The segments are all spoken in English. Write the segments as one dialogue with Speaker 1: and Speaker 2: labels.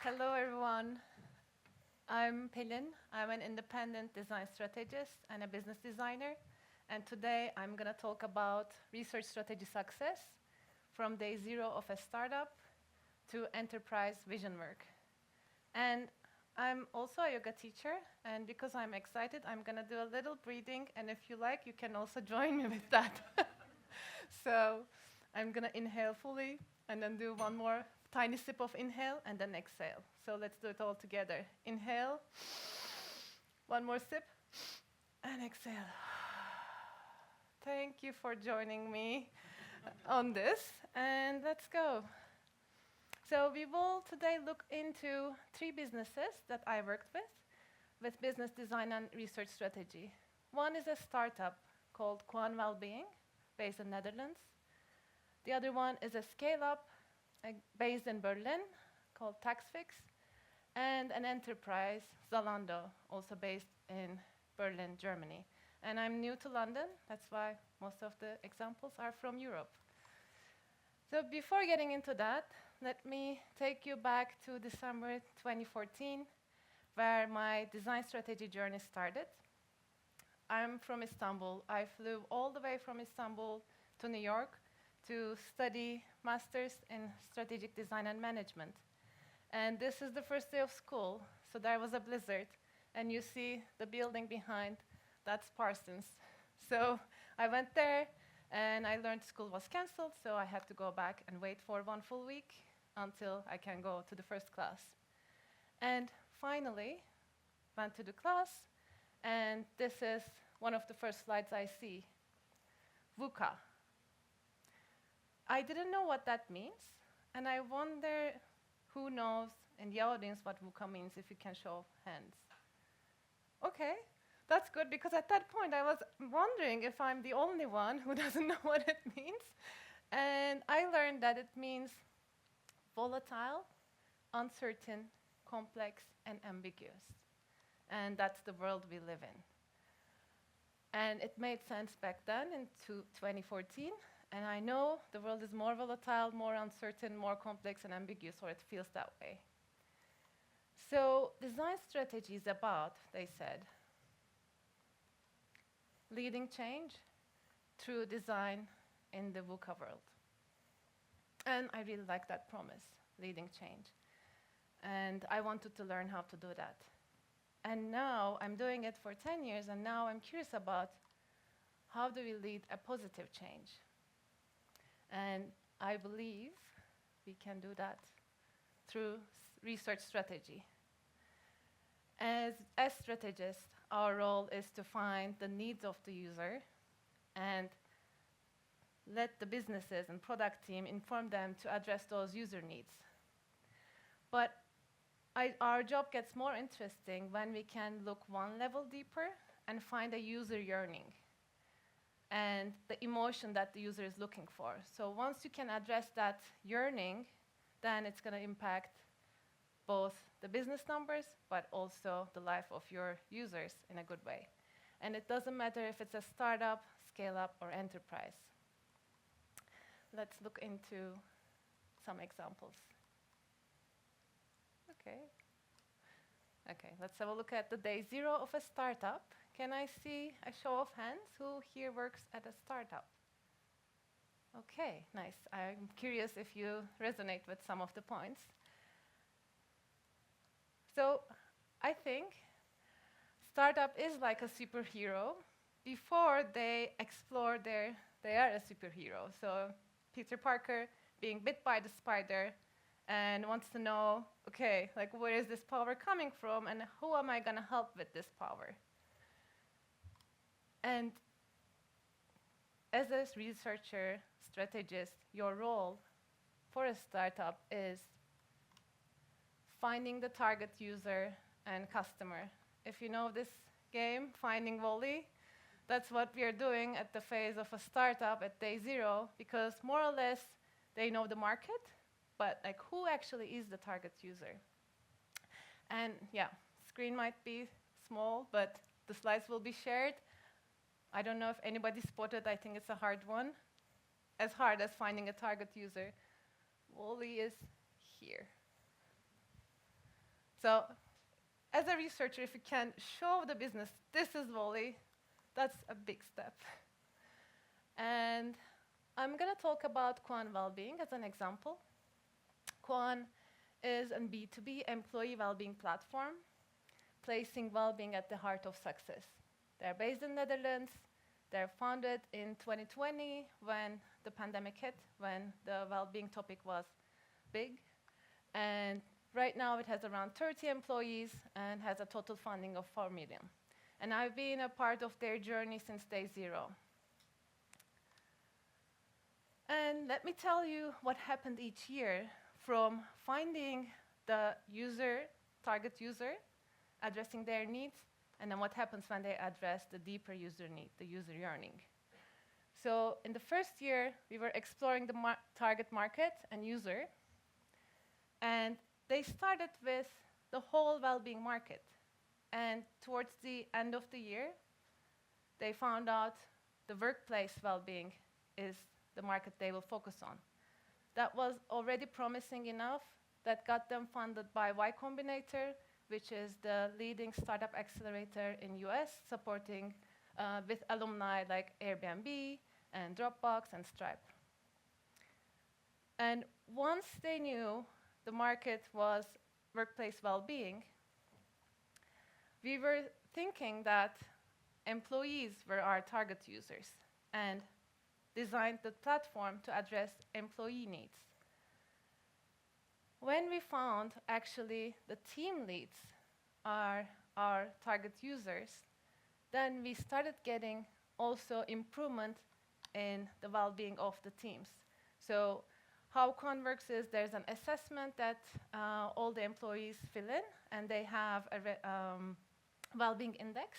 Speaker 1: Hello, everyone. I'm Pelin. I'm an independent design strategist and a business designer. And today I'm going to talk about research strategy success from day zero of a startup to enterprise vision work. And I'm also a yoga teacher. And because I'm excited, I'm going to do a little breathing. And if you like, you can also join me with that. So I'm going to inhale fully and then do one more tiny sip of inhale and then exhale. So let's do it all together. Inhale, one more sip, and exhale. Thank you for joining me on this, and let's go. So we will today look into 3 businesses that I worked with business design and research strategy. One is a startup called Quan Wellbeing, based in Netherlands. The other one is a scale-up based in Berlin called TaxFix, and an enterprise, Zalando, also based in Berlin, Germany. And I'm new to London, that's why most of the examples are from Europe. So before getting into that, let me take you back to December 2014, where my design strategy journey started. I'm from Istanbul. I flew all the way from Istanbul to New York to study master's in strategic design and management. And this is the first day of school, so there was a blizzard. And you see the building behind, that's Parsons. So I went there, and I learned school was canceled, so I had to go back and wait for 1 full week until I can go to the first class. And finally, went to the class, and this is one of the first slides I see, VUCA. I didn't know what that means, and I wonder who knows in the audience what VUCA means, if you can show hands. Okay, that's good, because at that point I was wondering if I'm the only one who doesn't know what it means. And I learned that it means volatile, uncertain, complex, and ambiguous. And that's the world we live in. And it made sense back then in 2014. And I know the world is more volatile, more uncertain, more complex and ambiguous, or it feels that way. So design strategy is about, they said, leading change through design in the VUCA world. And I really like that promise, leading change. And I wanted to learn how to do that. And now I'm doing it for 10 years, and now I'm curious about how do we lead a positive change? And I believe we can do that through research strategy. As strategists, our role is to find the needs of the user and let the businesses and product team inform them to address those user needs. But our job gets more interesting when we can look one level deeper and find a user yearning and the emotion that the user is looking for. So once you can address that yearning, then it's going to impact both the business numbers, but also the life of your users in a good way. And it doesn't matter if it's a startup, scale-up, or enterprise. Let's look into some examples. Okay, let's have a look at the day zero of a startup. Can I see a show of hands who here works at a startup? Okay, nice. I'm curious if you resonate with some of the points. So I think startup is like a superhero. Before they explore they are a superhero. So Peter Parker being bit by the spider and wants to know, okay, like where is this power coming from and who am I going to help with this power? And as a researcher, strategist, your role for a startup is finding the target user and customer. If you know this game, Finding Wally, that's what we are doing at the phase of a startup at day zero, because more or less they know the market, but like who actually is the target user? And yeah, screen might be small, but the slides will be shared. I don't know if anybody spotted, I think it's a hard one. As hard as finding a target user. Wally is here. So as a researcher, if you can show the business, this is Wally, that's a big step. And I'm going to talk about Quan Wellbeing as an example. Quan is a B2B employee well-being platform, placing well-being at the heart of success. They're based in Netherlands. They're founded in 2020 when the pandemic hit, when the well-being topic was big. And right now it has around 30 employees and has a total funding of 4 million. And I've been a part of their journey since day zero. And let me tell you what happened each year from finding the target user, addressing their needs, and then what happens when they address the deeper user need, the user yearning. So in the first year, we were exploring the target market and user, and they started with the whole well-being market. And towards the end of the year, they found out the workplace well-being is the market they will focus on. That was already promising enough that got them funded by Y Combinator, which is the leading startup accelerator in US, supporting with alumni like Airbnb and Dropbox and Stripe. And once they knew the market was workplace well-being, we were thinking that employees were our target users and designed the platform to address employee needs. When we found actually the team leads are our target users, then we started getting also improvement in the well-being of the teams. So how Quan works is there's an assessment that all the employees fill in, and they have a well-being index,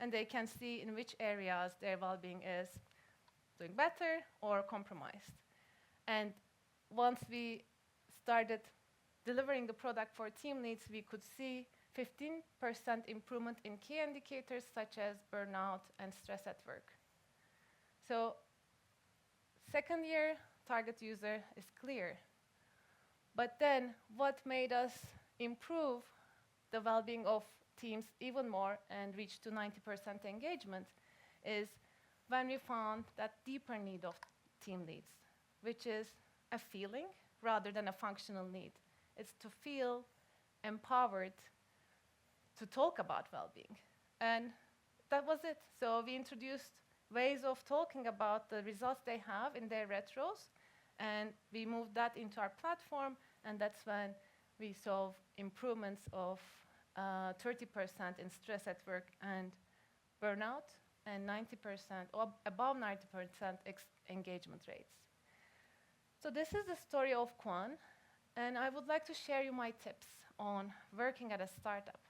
Speaker 1: and they can see in which areas their well-being is doing better or compromised. And once we started delivering the product for team leads, we could see 15% improvement in key indicators such as burnout and stress at work. So second year, target user is clear. But then what made us improve the well-being of teams even more and reach to 90% engagement is when we found that deeper need of team leads, which is a feeling rather than a functional need. It's to feel empowered to talk about well-being. And that was it. So we introduced ways of talking about the results they have in their retros, and we moved that into our platform, and that's when we saw improvements of 30% in stress at work and burnout, and 90% or above 90% engagement rates. So this is the story of Quan, and I would like to share you my tips on working at a startup.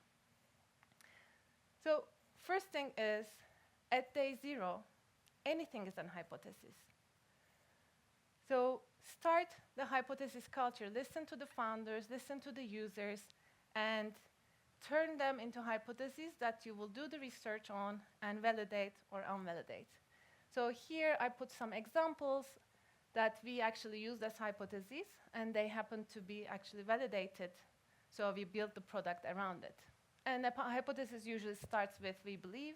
Speaker 1: So first thing is, at day zero, anything is an hypothesis. So start the hypothesis culture. Listen to the founders, listen to the users, and turn them into hypotheses that you will do the research on and validate or unvalidate. So here I put some examples that we actually used as hypotheses, and they happen to be actually validated. So we built the product around it. And a hypothesis usually starts with we believe.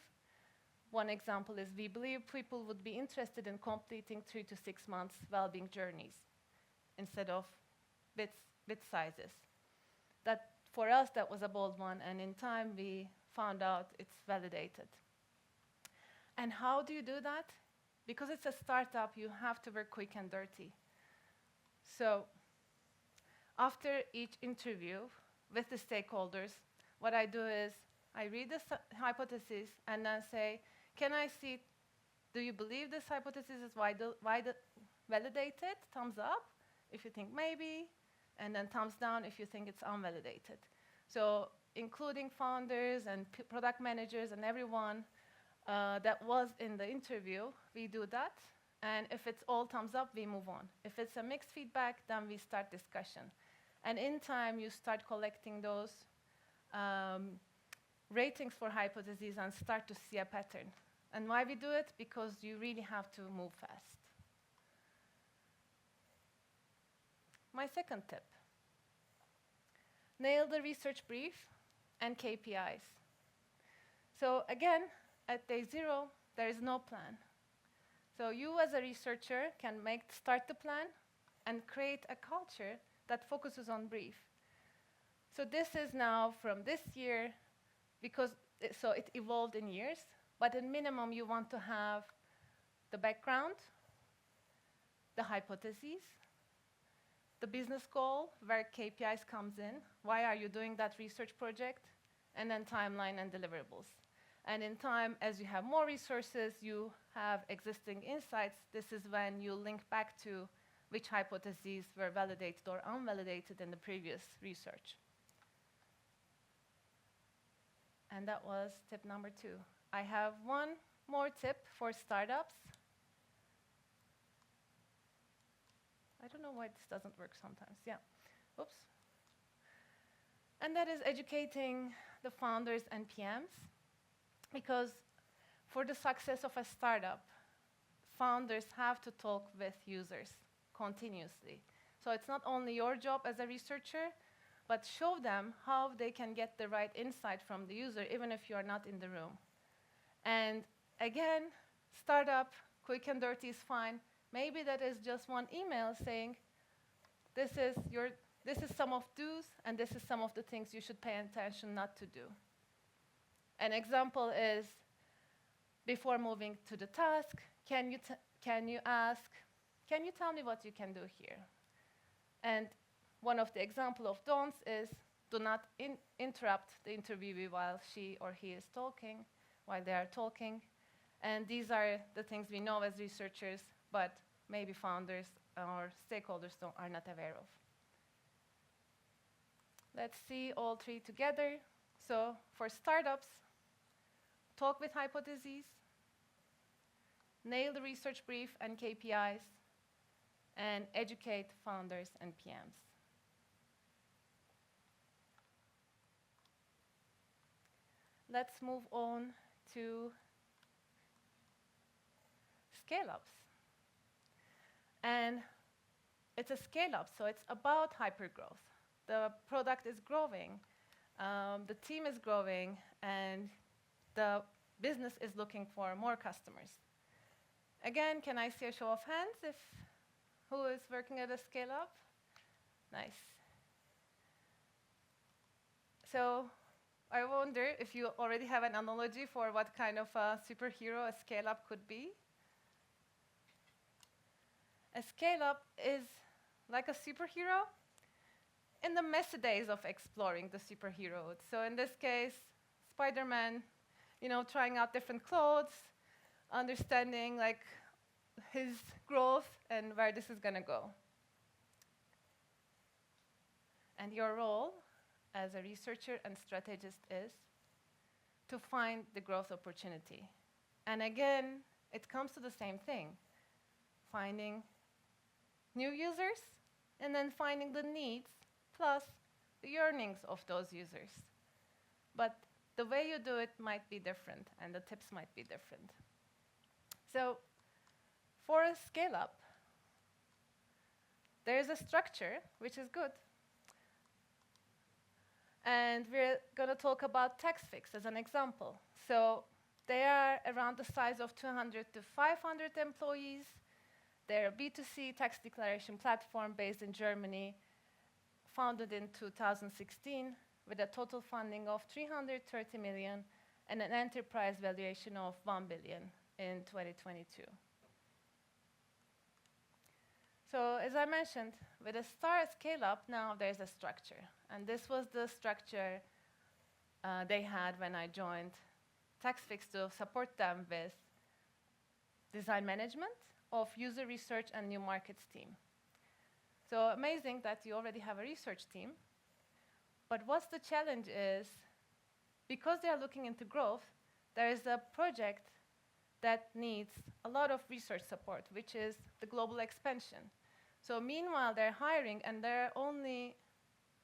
Speaker 1: One example is we believe people would be interested in completing 3 to 6 months well-being journeys instead of bit sizes. That for us, that was a bold one, and in time we found out it's validated. And how do you do that? Because it's a startup, you have to work quick and dirty. So after each interview with the stakeholders, what I do is I read the hypothesis and then say, can I see, do you believe this hypothesis is validated? Thumbs up if you think maybe, and then thumbs down if you think it's unvalidated. So including founders and product managers and everyone that was in the interview, we do that. And if it's all thumbs up, we move on. If it's a mixed feedback, then we start discussion. And in time, you start collecting those ratings for hypotheses and start to see a pattern. And why we do it? Because you really have to move fast. My second tip. nail the research brief, and KPIs. So again, at day 0, there is no plan. So you as a researcher can start the plan and create a culture that focuses on brief. So this is now from this year, because it evolved in years, but at minimum you want to have the background, the hypotheses, the business goal, where KPIs comes in, why are you doing that research project, and then timeline and deliverables. And in time, as you have more resources, you have existing insights. This is when you link back to which hypotheses were validated or unvalidated in the previous research. And that was tip number 2. I have one more tip for startups. I don't know why this doesn't work sometimes. Yeah. Oops. And that is educating the founders and PMs. Because for the success of a startup, founders have to talk with users continuously. So it's not only your job as a researcher, but show them how they can get the right insight from the user, even if you are not in the room. And again, startup, quick and dirty is fine. Maybe that is just one email saying, this is some of do's, and this is some of the things you should pay attention not to do. An example is, before moving to the task, can you tell me what you can do here? And one of the example of don'ts is, do not interrupt the interviewee while she or he is talking, while they are talking. And these are the things we know as researchers, but maybe founders or stakeholders are not aware of. Let's see all 3 together. So for startups, talk with hypotheses, nail the research brief and KPIs, and educate founders and PMs. Let's move on to scale-ups. And it's a scale-up, so it's about hypergrowth. The product is growing, the team is growing, and the business is looking for more customers. Again, can I see a show of hands who is working at a scale-up? Nice. So I wonder if you already have an analogy for what kind of a superhero a scale-up could be. A scale-up is like a superhero in the messy days of exploring the superhero. So in this case, Spider-Man, trying out different clothes, understanding his growth and where this is going to go. And your role as a researcher and strategist is to find the growth opportunity. And again, it comes to the same thing, finding new users and then finding the needs plus the yearnings of those users. But the way you do it might be different, and the tips might be different. So for a scale-up, there is a structure, which is good. And we're going to talk about TaxFix as an example. So they are around the size of 200 to 500 employees. They're a B2C tax declaration platform based in Germany, founded in 2016, with a total funding of 330 million and an enterprise valuation of 1 billion in 2022. So as I mentioned, with a scale-up, now there's a structure. And this was the structure they had when I joined TaxFix to support them with design management of user research and new markets team. So amazing that you already have a research team. But what's the challenge is, because they are looking into growth, there is a project that needs a lot of research support, which is the global expansion. So meanwhile, they're hiring, and there are only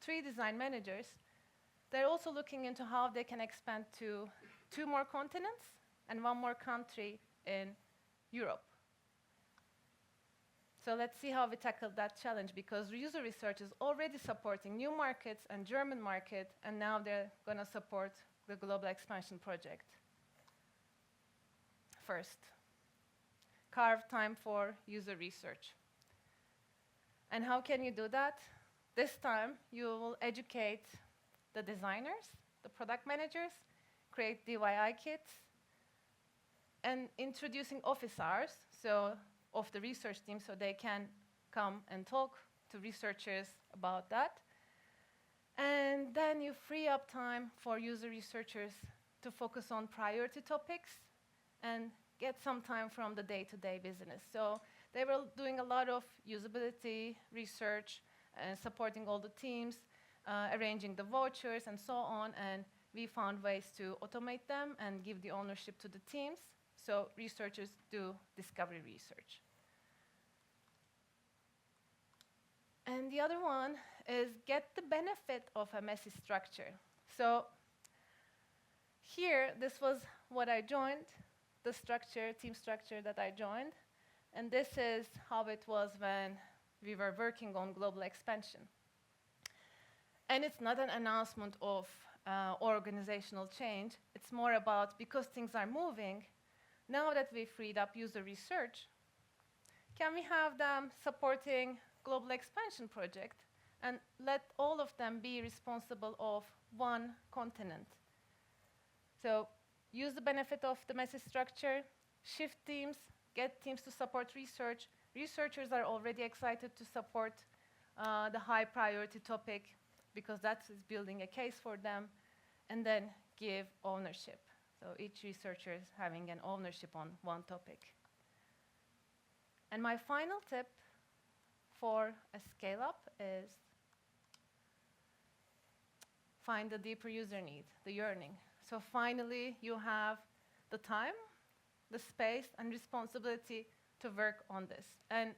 Speaker 1: 3 design managers. They're also looking into how they can expand to 2 more continents and 1 more country in Europe. So let's see how we tackle that challenge, because user research is already supporting new markets and German market, and now they're going to support the global expansion project. First, carve time for user research. And how can you do that? This time, you will educate the designers, the product managers, create DIY kits, and introducing office hours of the research team, so they can come and talk to researchers about that. And then you free up time for user researchers to focus on priority topics and get some time from the day-to-day business. So they were doing a lot of usability research and supporting all the teams, arranging the vouchers and so on, and we found ways to automate them and give the ownership to the teams, so researchers do discovery research. And the other one is get the benefit of a messy structure. So here, this was what I joined, the structure, team structure that I joined. And this is how it was when we were working on global expansion. And it's not an announcement of organizational change. It's more about, because things are moving, now that we've freed up user research, can we have them supporting global expansion project and let all of them be responsible of one continent? So use the benefit of the message structure, shift teams, get teams to support research. Researchers are already excited to support the high priority topic, because that is building a case for them, and then give ownership. So each researcher is having an ownership on one topic. And my final tip for a scale-up is find the deeper user need, the yearning. So finally, you have the time, the space, and responsibility to work on this. And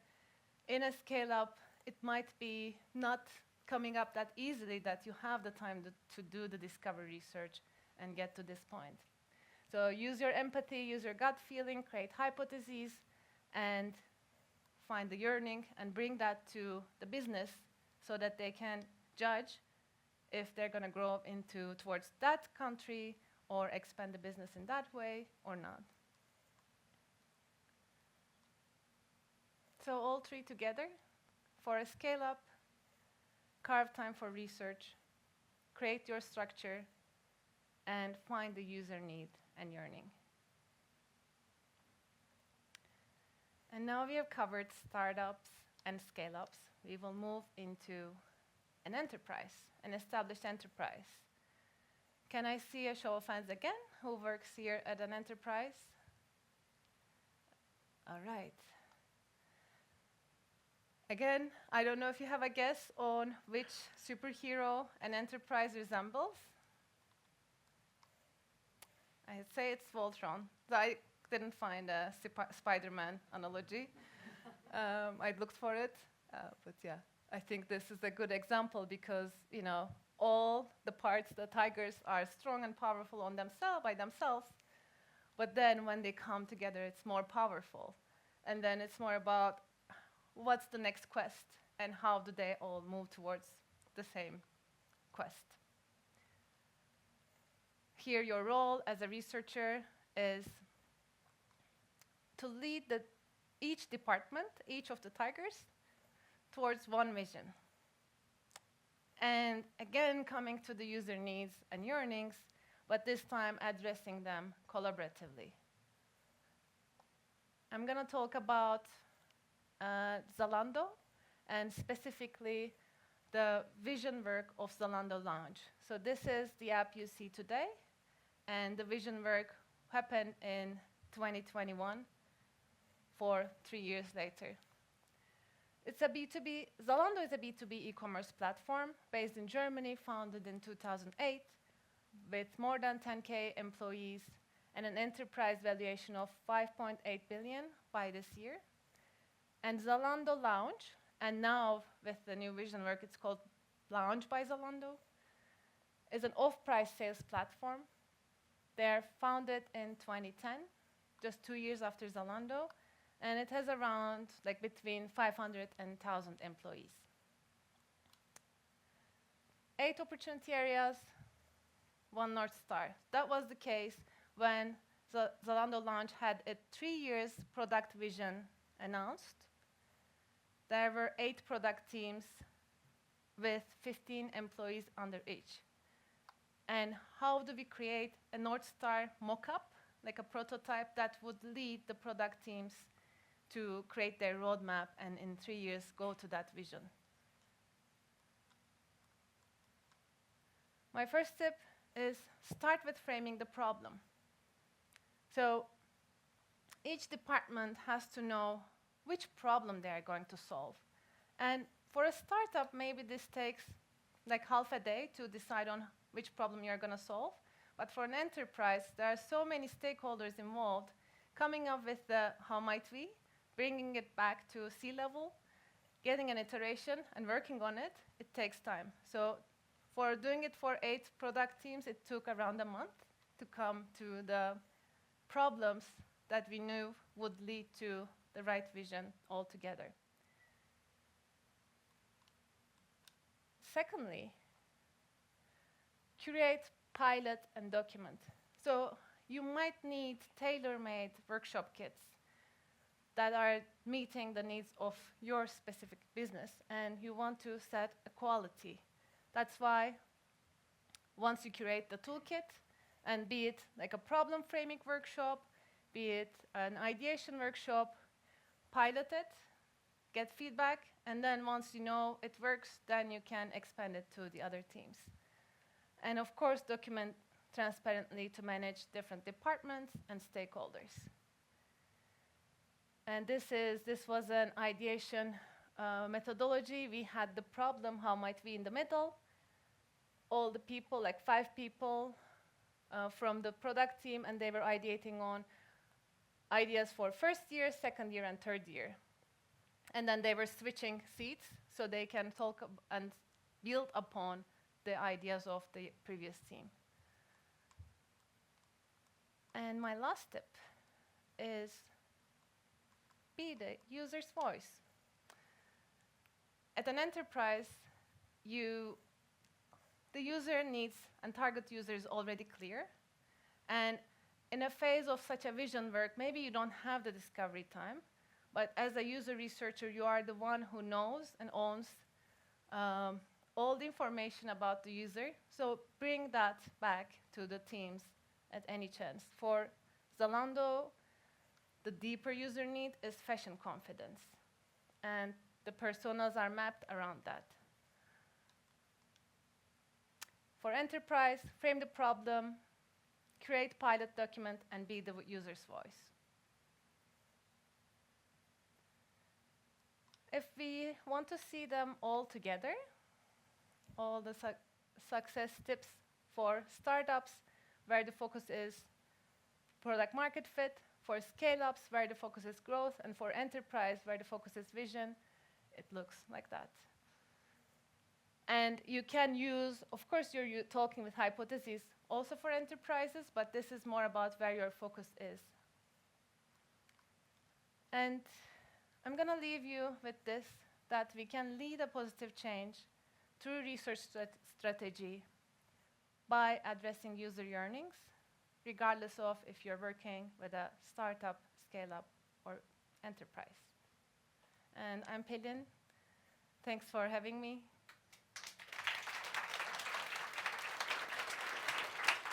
Speaker 1: in a scale-up, it might be not coming up that easily that you have the time to do the discovery research and get to this point. So use your empathy, use your gut feeling, create hypotheses, and find the yearning and bring that to the business so that they can judge if they're going to grow towards that country or expand the business in that way or not. So all three together: for a scale-up, carve time for research, create your structure, and find the user need and yearning. And now we have covered startups and scale-ups. We will move into an enterprise, an established enterprise. Can I see a show of hands again? Who works here at an enterprise? All right. Again, I don't know if you have a guess on which superhero an enterprise resembles. I'd say it's Voltron. I didn't find a Spider-Man analogy. I looked for it, but yeah, I think this is a good example because, you know, all the parts, the tigers are strong and powerful on by themselves, but then when they come together, it's more powerful. And then it's more about what's the next quest and how do they all move towards the same quest. Here, your role as a researcher is to lead each department, each of the tigers, towards one vision. And again, coming to the user needs and yearnings, but this time addressing them collaboratively. I'm going to talk about Zalando, and specifically the vision work of Zalando Lounge. So this is the app you see today, and the vision work happened in 2021, 3 years later. It's a B2B, Zalando is a B2B e-commerce platform based in Germany, founded in 2008, with more than 10K employees and an enterprise valuation of 5.8 billion by this year. And Zalando Lounge, and now with the new vision work, it's called Lounge by Zalando, is an off-price sales platform. They're founded in 2010, just 2 years after Zalando, And it has around like between 500 and 1,000 employees. 8 opportunity areas, 1 North Star. That was the case when Zalando Launch had a 3 years product vision announced. There were 8 product teams with 15 employees under each. And how do we create a North Star mock-up, like a prototype that would lead the product teams to create their roadmap and in 3 years go to that vision? My first tip is start with framing the problem. So each department has to know which problem they are going to solve. And for a startup, maybe this takes like half a day to decide on which problem you're going to solve. But for an enterprise, there are so many stakeholders involved. Coming up with the how might we, bringing it back to C-level, getting an iteration and working on it, it takes time. So for doing it for 8 product teams, it took around a month to come to the problems that we knew would lead to the right vision altogether. Secondly, curate, pilot, and document. So you might need tailor-made workshop kits that are meeting the needs of your specific business, and you want to set a quality. That's why once you curate the toolkit, and be it like a problem framing workshop, be it an ideation workshop, pilot it, get feedback, and then once you know it works, then you can expand it to the other teams. And of course, document transparently to manage different departments and stakeholders. And this was an ideation methodology. We had the problem, how might we, in the middle. All the people, like 5 people from the product team, and they were ideating on ideas for first year, second year, and third year. And then they were switching seats so they can talk and build upon the ideas of the previous team. And my last tip is be the user's voice. At an enterprise, the user needs and target user is already clear. And in a phase of such a vision work, maybe you don't have the discovery time, but as a user researcher, you are the one who knows and owns all the information about the user. So bring that back to the teams at any chance. For Zalando, the deeper user need is fashion confidence. And the personas are mapped around that. For enterprise, frame the problem, create pilot document, and be the user's voice. If we want to see them all together, all the success tips for startups, where the focus is product market fit, for scale-ups, where the focus is growth, and for enterprise, where the focus is vision, it looks like that. And you can use, of course, you're talking with hypotheses also for enterprises, but this is more about where your focus is. And I'm going to leave you with this, that we can lead a positive change through research strategy by addressing user yearnings, regardless of if you're working with a startup, scale-up, or enterprise. And I'm Pelin. Thanks for having me.